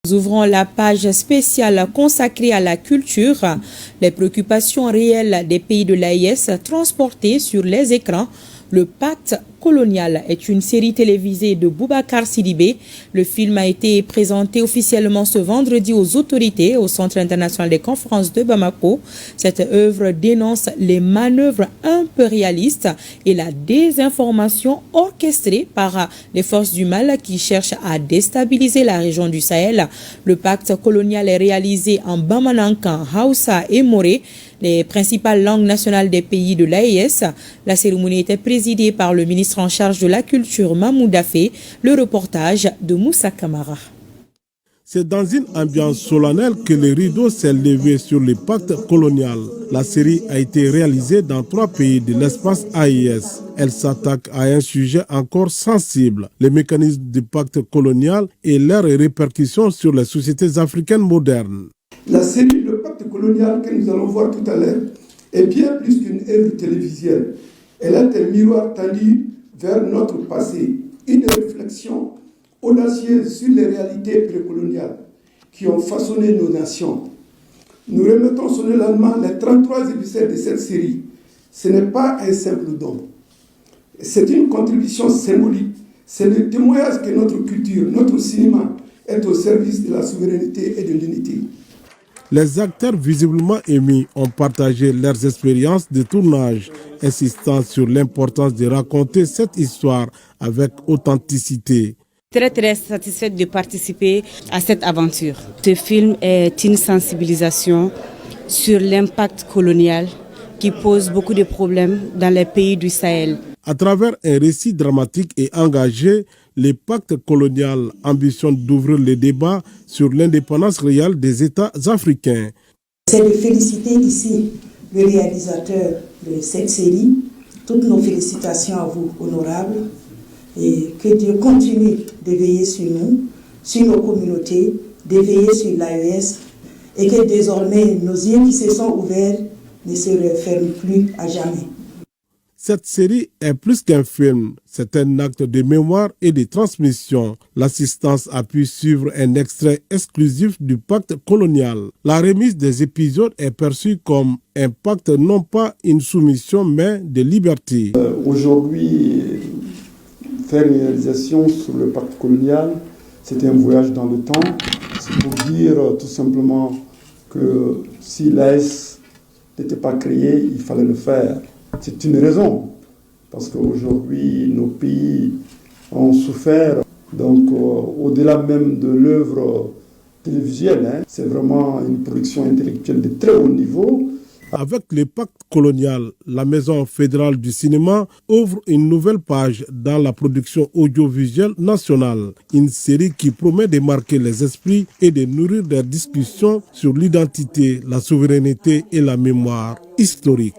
Nous ouvrons la page spéciale consacrée à la culture, les préoccupations réelles des pays de l'AES transportées sur les écrans. Le pacte colonial est une série télévisée de Boubacar Sidibé. Le film a été présenté officiellement ce vendredi aux autorités au Centre international des conférences de Bamako. Cette œuvre dénonce les manœuvres impérialistes et la désinformation orchestrée par les forces du mal qui cherchent à déstabiliser la région du Sahel. Le pacte colonial est réalisé en Bamanankan, Hausa et Moré, les principales langues nationales des pays de l'AES. La cérémonie était présidée par le ministre en charge de la culture, Mahmoud Afé. Le reportage de Moussa Kamara. C'est dans une ambiance solennelle que le rideau s'est levé sur le pacte colonial. La série a été réalisée dans 3 pays de l'espace AES. Elle s'attaque à un sujet encore sensible, les mécanismes du pacte colonial et leurs répercussions sur les sociétés africaines modernes. La série Le Pacte colonial que nous allons voir tout à l'heure est bien plus qu'une œuvre télévisuelle. Elle est un miroir tendu vers notre passé, une réflexion audacieuse sur les réalités précoloniales qui ont façonné nos nations. Nous remettons solennellement les 33 épisodes de cette série. Ce n'est pas un simple don. C'est une contribution symbolique. C'est le témoignage que notre culture, notre cinéma est au service de la souveraineté et de l'unité. Les acteurs visiblement émus ont partagé leurs expériences de tournage, insistant sur l'importance de raconter cette histoire avec authenticité. Très satisfaite de participer à cette aventure. Ce film est une sensibilisation sur l'impact colonial qui pose beaucoup de problèmes dans les pays du Sahel. À travers un récit dramatique et engagé, le pacte colonial ambitionne d'ouvrir le débat sur l'indépendance réelle des États africains. C'est de féliciter ici le réalisateur de cette série. Toutes nos félicitations à vous, honorables. Et que Dieu continue de veiller sur nous, sur nos communautés, de veiller sur l'AES. Et que désormais, nos yeux qui se sont ouverts ne se referment plus à jamais. Cette série est plus qu'un film, c'est un acte de mémoire et de transmission. L'assistance a pu suivre un extrait exclusif du pacte colonial. La remise des épisodes est perçue comme un pacte, non pas une soumission, mais de liberté. Aujourd'hui, faire une réalisation sur le pacte colonial, c'est un voyage dans le temps. C'est pour dire tout simplement que si l'AES n'était pas créé, il fallait le faire. C'est une raison, parce qu'aujourd'hui, nos pays ont souffert. Donc, au-delà même de l'œuvre télévisuelle, c'est vraiment une production intellectuelle de très haut niveau. Avec le pacte colonial, la Maison fédérale du cinéma ouvre une nouvelle page dans la production audiovisuelle nationale. Une série qui promet de marquer les esprits et de nourrir des discussions sur l'identité, la souveraineté et la mémoire historique.